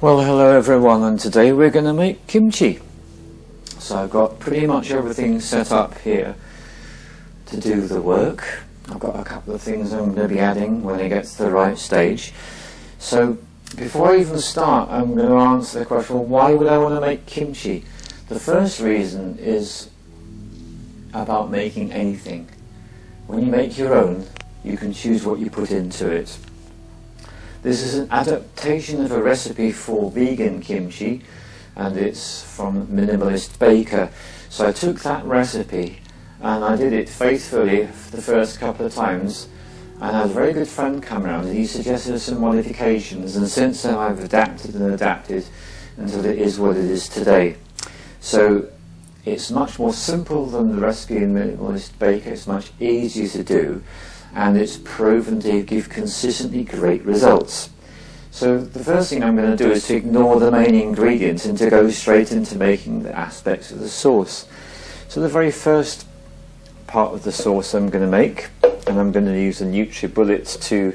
Well, hello everyone, and today we're going to make kimchi. So I've got pretty much everything set up here to do the work. I've got a couple of things I'm going to be adding when it gets to the right stage. So before I even start, I'm going to answer the question, well, why would I want to make kimchi? The first reason is about making anything. When you make your own, you can choose what you put into it. This is an adaptation of a recipe for vegan kimchi, and it's from Minimalist Baker. So I took that recipe and I did it faithfully for the first couple of times, and I had a very good friend come around and he suggested some modifications, and since then I've adapted and adapted until it is what it is today. So it's much more simple than the recipe in Minimalist Baker, it's much easier to do, and it's proven to give consistently great results. So the first thing I'm going to do is to ignore the main ingredients and to go straight into making the aspects of the sauce. So the very first part of the sauce I'm going to make, and I'm going to use the NutriBullet to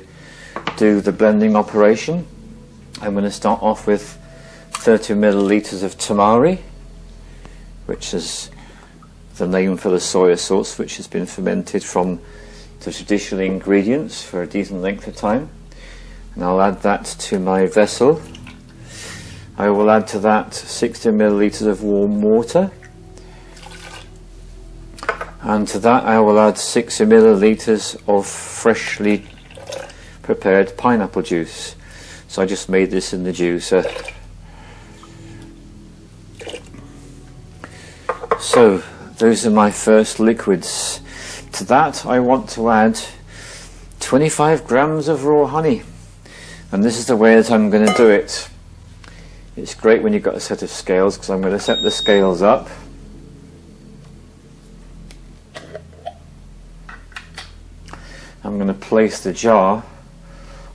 do the blending operation. I'm going to start off with 30 milliliters of tamari, which is the name for the soya sauce, which has been fermented from the traditional ingredients for a decent length of time, and I'll add that to my vessel. I will add to that 60 milliliters of warm water, and to that I will add 60 milliliters of freshly prepared pineapple juice. So I just made this in the juicer. So those are my first liquids. To that I want to add 25 grams of raw honey, and this is the way that I'm going to do it. It's great when you've got a set of scales, because I'm going to set the scales up. I'm going to place the jar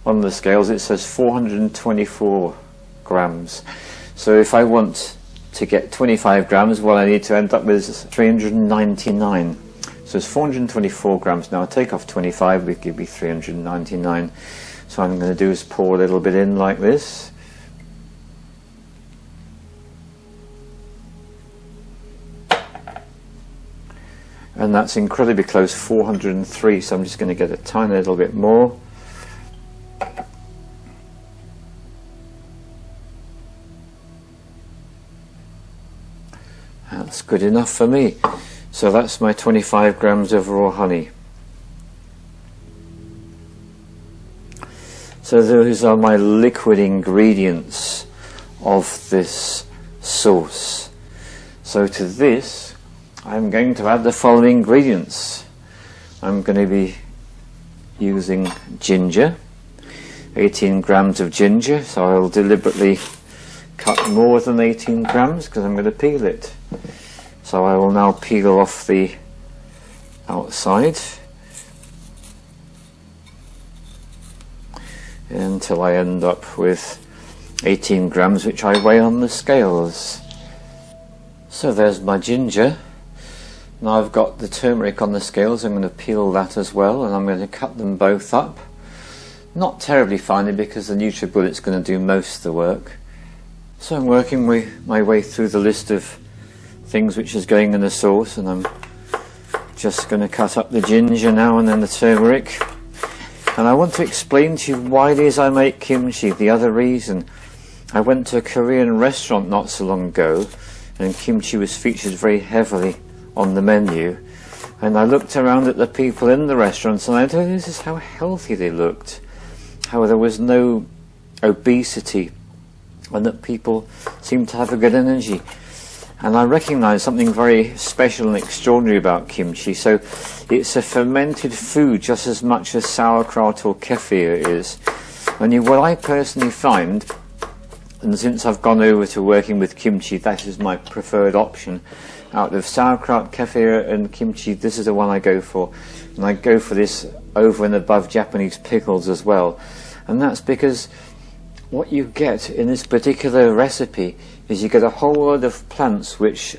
on the scales. It says 424 grams. So if I want to get 25 grams, well, I need to end up with 399. So it's 424 grams. Now I take off 25, we give me 399. So what I'm going to do is pour a little bit in like this. And that's incredibly close, 403, so I'm just going to get a tiny little bit more. That's good enough for me. So that's my 25 grams of raw honey. So those are my liquid ingredients of this sauce. So to this I'm going to add the following ingredients. I'm going to be using ginger, 18 grams of ginger, so I'll deliberately cut more than 18 grams because I'm going to peel it. So I will now peel off the outside until I end up with 18 grams, which I weigh on the scales. So there's my ginger. Now I've got the turmeric on the scales. I'm going to peel that as well, and I'm going to cut them both up. Not terribly finely, because the NutriBullet's going to do most of the work. So I'm working my way through the list of things which is going in the sauce, and I'm just going to cut up the ginger now and then the turmeric. And I want to explain to you why it is I make kimchi. The other reason, I went to a Korean restaurant not so long ago, and kimchi was featured very heavily on the menu, and I looked around at the people in the restaurants and I noticed how healthy they looked, how there was no obesity, and that people seemed to have a good energy. And I recognised something very special and extraordinary about kimchi. So it's a fermented food just as much as sauerkraut or kefir is. And what I personally find, and since I've gone over to working with kimchi, that is my preferred option. Out of sauerkraut, kefir and kimchi, this is the one I go for. And I go for this over and above Japanese pickles as well. And that's because what you get in this particular recipe is you get a whole lot of plants which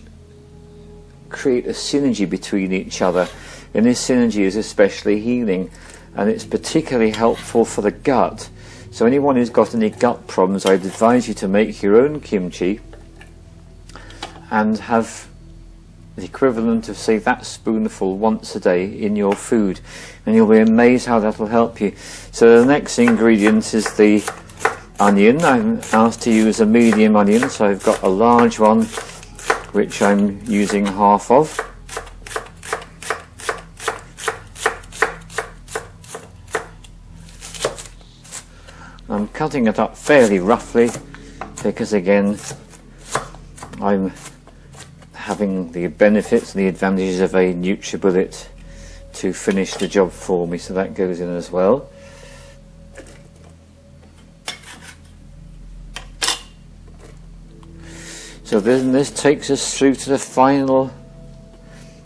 create a synergy between each other, and this synergy is especially healing, and it's particularly helpful for the gut, So anyone who's got any gut problems, I'd advise you to make your own kimchi and have the equivalent of, say, that spoonful once a day in your food, and you'll be amazed how that will help you. So the next ingredient is the onion. I'm asked to use a medium onion, so I've got a large one which I'm using half of. I'm cutting it up fairly roughly because, again, I'm having the benefits and the advantages of a NutriBullet to finish the job for me, so that goes in as well. So then this takes us through to the final,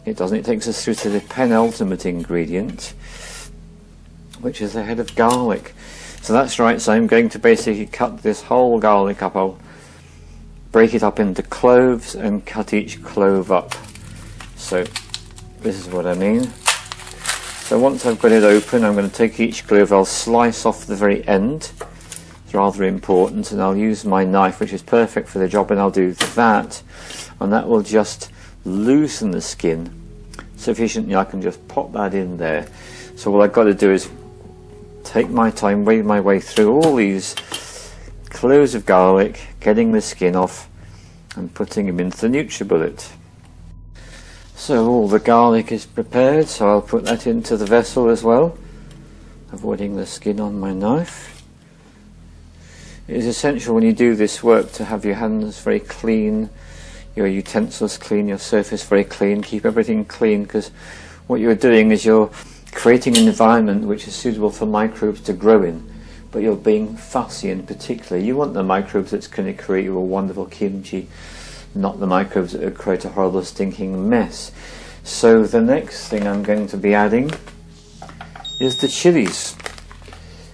it doesn't, it takes us through to the penultimate ingredient, which is the head of garlic. So that's right, so I'm going to basically cut this whole garlic up. I'll break it up into cloves and cut each clove up. So this is what I mean. So once I've got it open, I'm going to take each clove, I'll slice off the very end. It's rather important, and I'll use my knife, which is perfect for the job, and I'll do that, and that will just loosen the skin sufficiently. I can just pop that in there. So what I've got to do is take my time, wade my way through all these cloves of garlic, getting the skin off and putting them into the NutriBullet. So all the garlic is prepared, so I'll put that into the vessel as well, avoiding the skin on my knife. It is essential when you do this work to have your hands very clean, your utensils clean, your surface very clean, keep everything clean, because what you're doing is you're creating an environment which is suitable for microbes to grow in, but you're being fussy in particular. You want the microbes that's going to create you a wonderful kimchi, not the microbes that will create a horrible stinking mess. So the next thing I'm going to be adding is the chilies.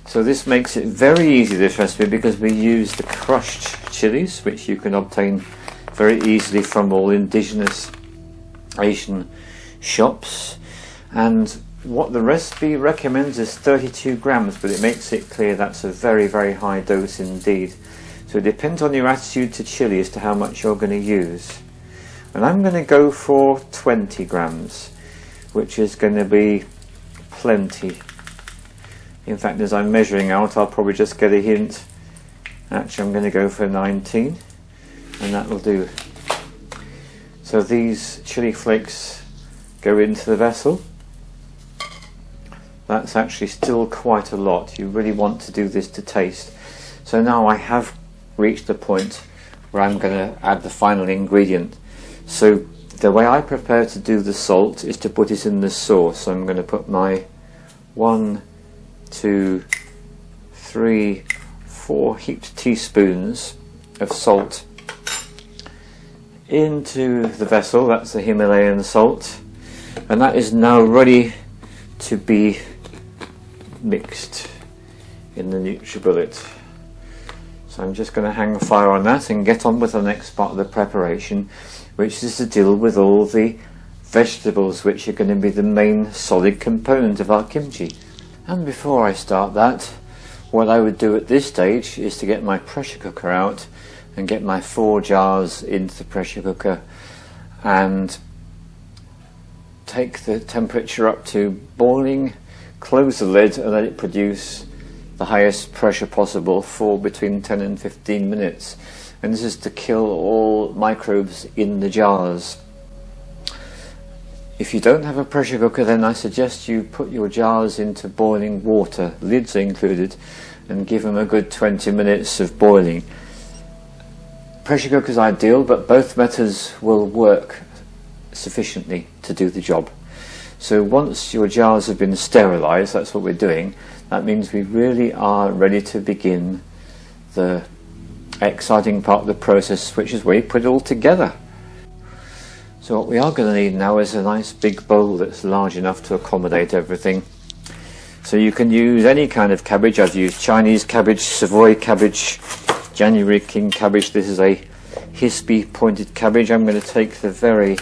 So this makes it very easy, this recipe, because we use the crushed chilies, which you can obtain very easily from all indigenous Asian shops. And what the recipe recommends is 32 grams, but it makes it clear that's a very, very high dose indeed. So it depends on your attitude to chili as to how much you're going to use. And I'm going to go for 20 grams, which is going to be plenty. In fact, as I'm measuring out, I'll probably just get a hint. Actually, I'm going to go for 19, and that will do. So these chili flakes go into the vessel. That's actually still quite a lot. You really want to do this to taste. So now I have reached the point where I'm going to add the final ingredient. So the way I prepare to do the salt is to put it in the sauce. So I'm going to put my 1, 2, 3, 4 heaped teaspoons of salt into the vessel. That's the Himalayan salt, and that is now ready to be mixed in the NutriBullet. So I'm just going to hang fire on that and get on with the next part of the preparation, which is to deal with all the vegetables which are going to be the main solid component of our kimchi. And before I start that, what I would do at this stage is to get my pressure cooker out and get my 4 jars into the pressure cooker and take the temperature up to boiling, close the lid and let it produce the highest pressure possible for between 10 and 15 minutes. And this is to kill all microbes in the jars. If you don't have a pressure cooker, then I suggest you put your jars into boiling water, lids included, and give them a good 20 minutes of boiling. Pressure cooker is ideal, but both methods will work sufficiently to do the job. So once your jars have been sterilized, that's what we're doing, that means we really are ready to begin the exciting part of the process, which is where you put it all together. So what we are going to need now is a nice big bowl that's large enough to accommodate everything. So you can use any kind of cabbage. I've used Chinese cabbage, Savoy cabbage, January King cabbage. This is a hispy pointed cabbage. I'm going to take the very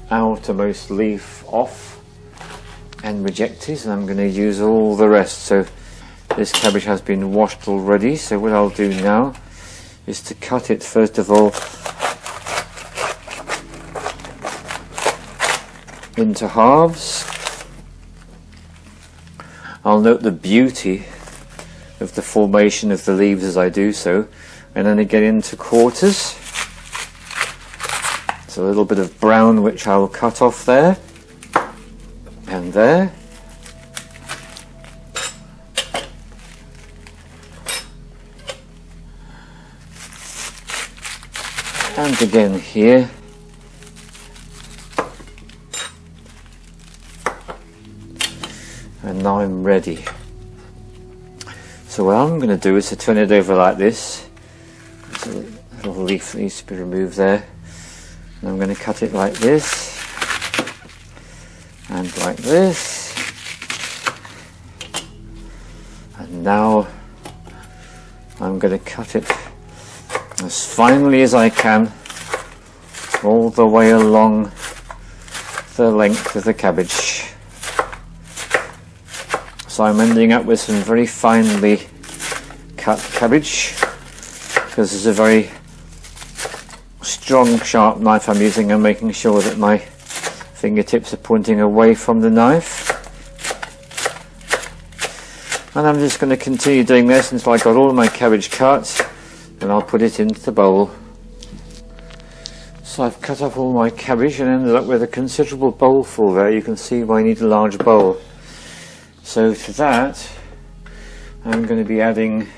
outermost leaf off and reject it, and I'm going to use all the rest. So This cabbage has been washed already, so what I'll do now is to cut it first of all into halves. I'll note the beauty of the formation of the leaves as I do so, and then again into quarters. It's a little bit of brown which I'll cut off there and there. And again here. And now I'm ready. So what I'm going to do is to turn it over like this. There's a little leaf that needs to be removed there. And I'm going to cut it like this. And like this. And now I'm going to cut it as finely as I can all the way along the length of the cabbage. So I'm ending up with some very finely cut cabbage because it's a very strong sharp knife I'm using. I'm making sure that my fingertips are pointing away from the knife. And I'm just going to continue doing this until I got all of my cabbage cut. And I'll put it into the bowl. So I've cut up all my cabbage and ended up with a considerable bowl full there. You can see why I need a large bowl. So to that I'm going to be adding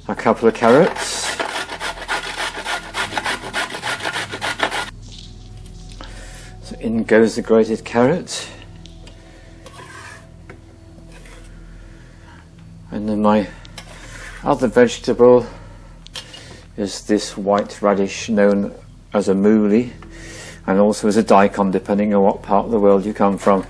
a couple of carrots. So in goes the grated carrot. And then my other vegetable is this white radish known as a mooli and also as a daikon depending on what part of the world you come from.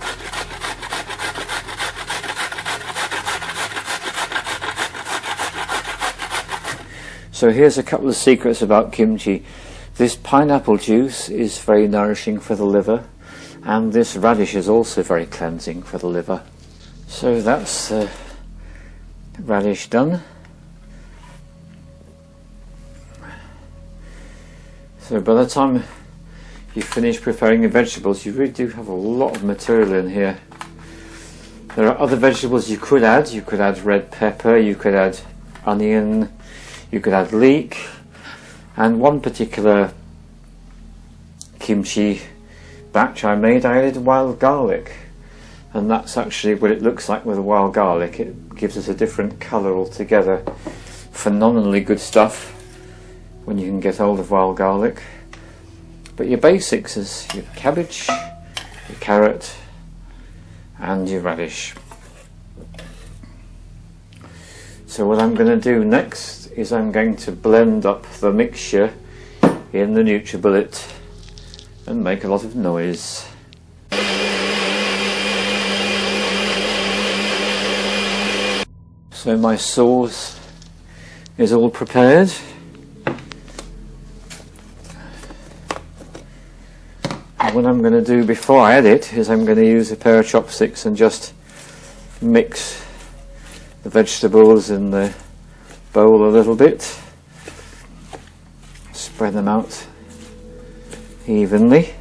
So here's a couple of secrets about kimchi. This pineapple juice is very nourishing for the liver, and this radish is also very cleansing for the liver. So that's radish done. So by the time you finish preparing the vegetables, you really do have a lot of material in here. There are other vegetables you could add. You could add red pepper, you could add onion, you could add leek, and one particular kimchi batch I made, I added wild garlic, and that's actually what it looks like with the wild garlic. It gives us a different colour altogether. Phenomenally good stuff when you can get hold of wild garlic. But your basics is your cabbage, your carrot and your radish. So what I'm going to do next is I'm going to blend up the mixture in the NutriBullet and make a lot of noise. So my sauce is all prepared. What I'm going to do before I add it is I'm going to use a pair of chopsticks and just mix the vegetables in the bowl a little bit, spread them out evenly.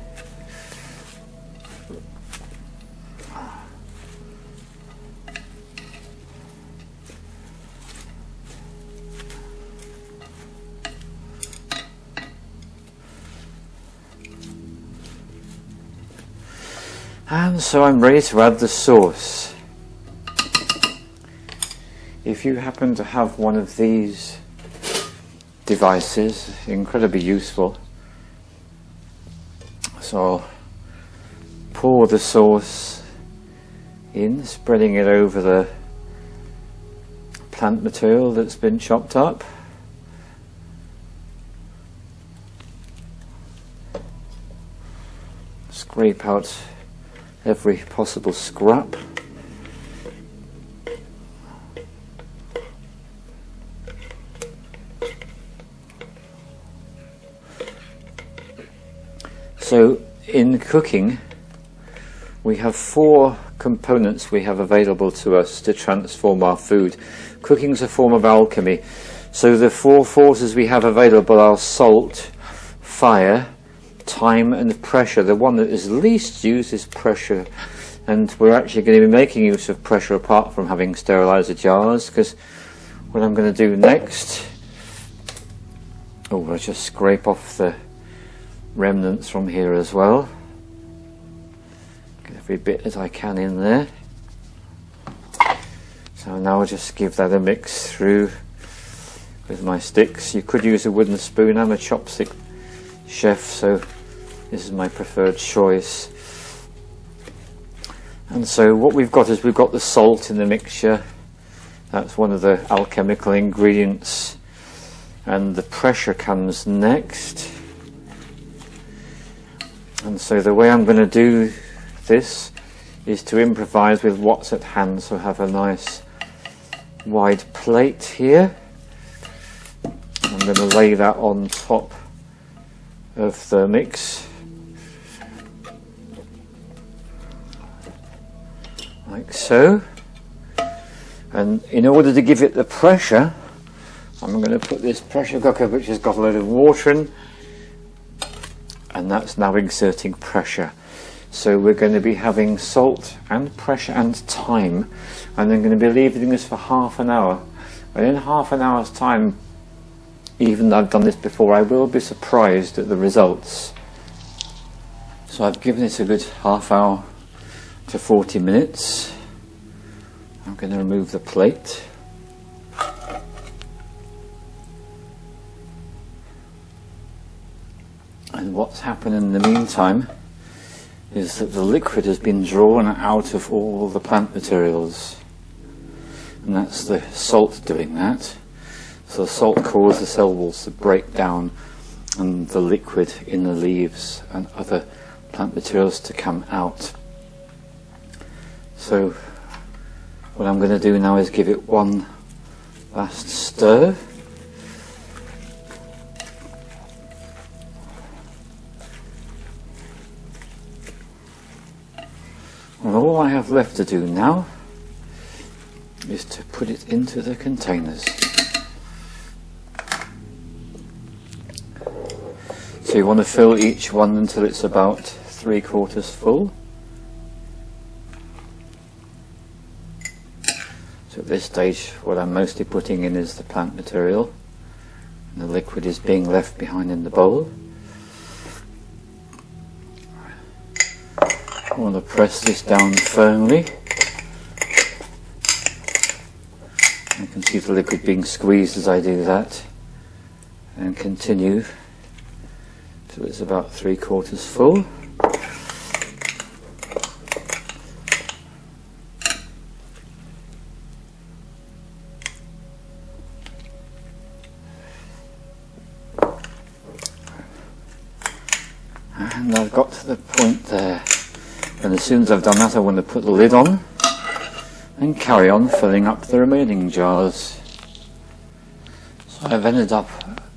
And so I'm ready to add the sauce. If you happen to have one of these devices, incredibly useful. So I'll pour the sauce in, spreading it over the plant material that's been chopped up. Scrape out every possible scrap. So in cooking, we have 4 components we have available to us to transform our food. Cooking is a form of alchemy. So the 4 forces we have available are salt, fire, time and pressure. The one that is least used is pressure, and we're actually going to be making use of pressure apart from having sterilizer jars, because what I'm going to do next, I'll just scrape off the remnants from here as well. Get every bit that I can in there. So now I'll just give that a mix through with my sticks. You could use a wooden spoon. I'm a chopstick chef, so this is my preferred choice. And so what we've got is we've got the salt in the mixture. That's one of the alchemical ingredients, and the pressure comes next. And so the way I'm going to do this is to improvise with what's at hand. So I have a nice wide plate here. I'm going to lay that on top of the mix, like so. And in order to give it the pressure, I'm going to put this pressure cooker, which has got a load of water in, and that's now exerting pressure. So we're going to be having salt and pressure and time, and I'm going to be leaving this for half an hour. And in half an hour's time, even though I've done this before, I will be surprised at the results. So I've given it a good half hour to 40 minutes. I'm going to remove the plate. And what's happened in the meantime is that the liquid has been drawn out of all the plant materials. And that's the salt doing that. So the salt causes the cell walls to break down and the liquid in the leaves and other plant materials to come out. So what I'm going to do now is give it one last stir. And all I have left to do now is to put it into the containers. So you want to fill each one until it's about 3/4 full. So at this stage what I'm mostly putting in is the plant material, and the liquid is being left behind in the bowl. I want to press this down firmly. You can see the liquid being squeezed as I do that, and continue till it's about 3/4 full. And I've got to the point there, and as soon as I've done that I want to put the lid on and carry on filling up the remaining jars. So I've ended up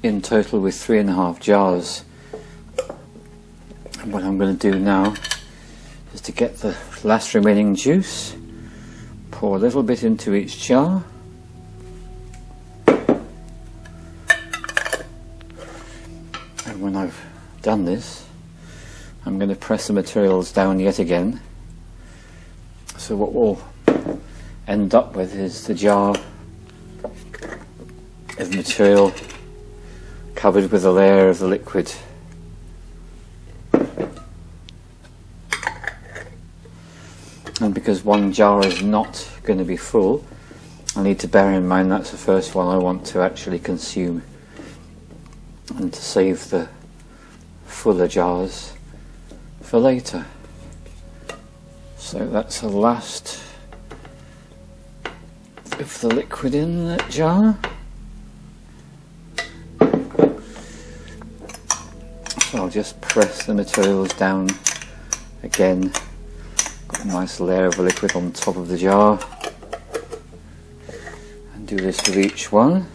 in total with 3.5 jars. And what I'm going to do now is to get the last remaining juice, pour a little bit into each jar, and when I've done this I'm going to press the materials down yet again. So what we'll end up with is the jar of material covered with a layer of the liquid. And because one jar is not going to be full, I need to bear in mind that's the first one I want to actually consume, and to save the fuller jars for later. So that's the last of the liquid in that jar. So I'll just press the materials down again. Got a nice layer of liquid on top of the jar, and do this with each one.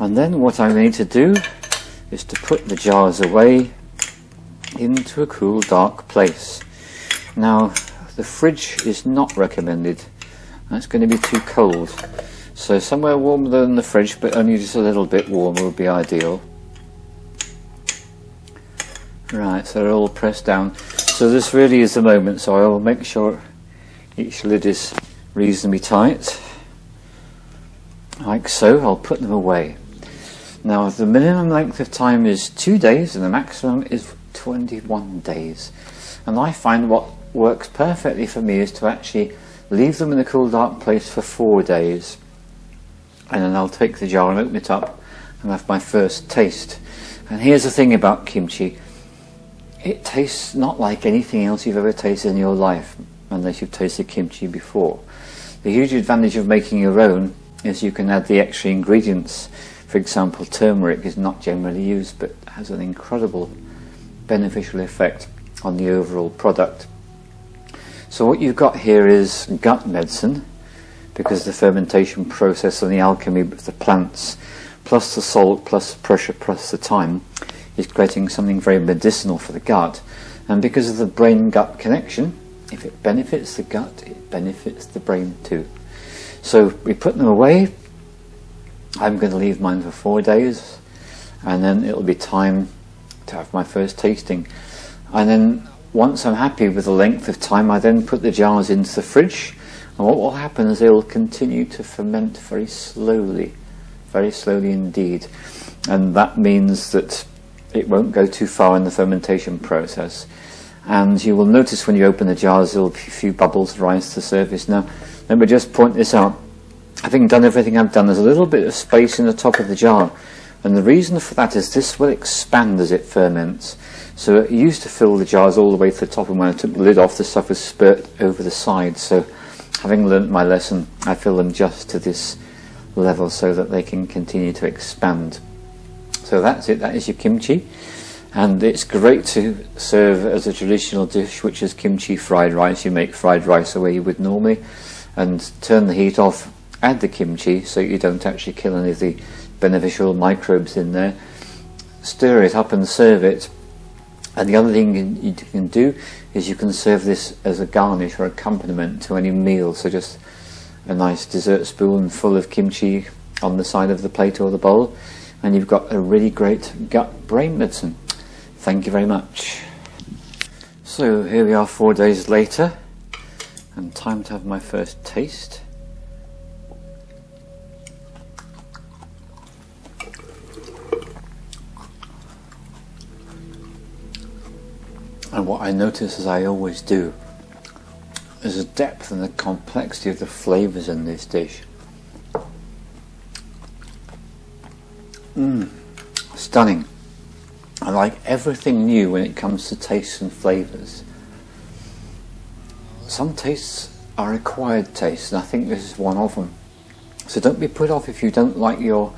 And then what I need to do is to put the jars away into a cool, dark place. Now, the fridge is not recommended. That's going to be too cold. So somewhere warmer than the fridge, but only just a little bit warmer would be ideal. Right, so they're all pressed down. So this really is the moment, so I'll make sure each lid is reasonably tight. Like so. I'll put them away. Now the minimum length of time is 2 days and the maximum is 21 days. And I find what works perfectly for me is to actually leave them in a cool dark place for 4 days. And then I'll take the jar and open it up and have my first taste. And here's the thing about kimchi. It tastes not like anything else you've ever tasted in your life, unless you've tasted kimchi before. The huge advantage of making your own is you can add the extra ingredients. For example, turmeric is not generally used, but has an incredible beneficial effect on the overall product. So what you've got here is gut medicine, because the fermentation process and the alchemy of the plants, plus the salt, plus the pressure, plus the time, is creating something very medicinal for the gut. And because of the brain-gut connection, if it benefits the gut, it benefits the brain too. So we put them away. I'm going to leave mine for 4 days, and then it'll be time to have my first tasting. And then once I'm happy with the length of time, I then put the jars into the fridge, and what will happen is they will continue to ferment very slowly indeed. And that means that it won't go too far in the fermentation process. And you will notice when you open the jars, there will be a few bubbles rise to the surface. Now, let me just point this out. Having done everything I've done, there's a little bit of space in the top of the jar. And the reason for that is this will expand as it ferments. So it used to fill the jars all the way to the top, and when I took the lid off, the stuff was spurt over the side. So having learnt my lesson, I fill them just to this level so that they can continue to expand. So that's it, that is your kimchi. And it's great to serve as a traditional dish, which is kimchi fried rice. You make fried rice the way you would normally, and turn the heat off, add the kimchi so you don't actually kill any of the beneficial microbes in there. Stir it up and serve it. And the other thing you can do is you can serve this as a garnish or accompaniment to any meal. So just a nice dessert spoon full of kimchi on the side of the plate or the bowl, and you've got a really great gut brain medicine. Thank you very much. So here we are 4 days later, and time to have my first taste. And what I notice, as I always do, is the depth and the complexity of the flavours in this dish. Stunning. I like everything new when it comes to tastes and flavours. Some tastes are acquired tastes, and I think this is one of them. So don't be put off if you don't like your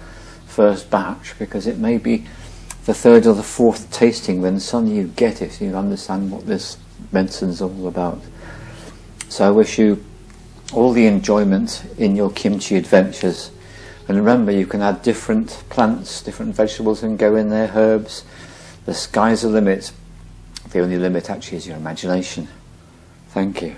first batch, because it may be the third or the fourth tasting when suddenly you get it, you understand what this medicine's all about. So I wish you all the enjoyment in your kimchi adventures. And remember, you can add different plants, different vegetables and go in there, herbs. The sky's the limit. The only limit actually is your imagination. Thank you.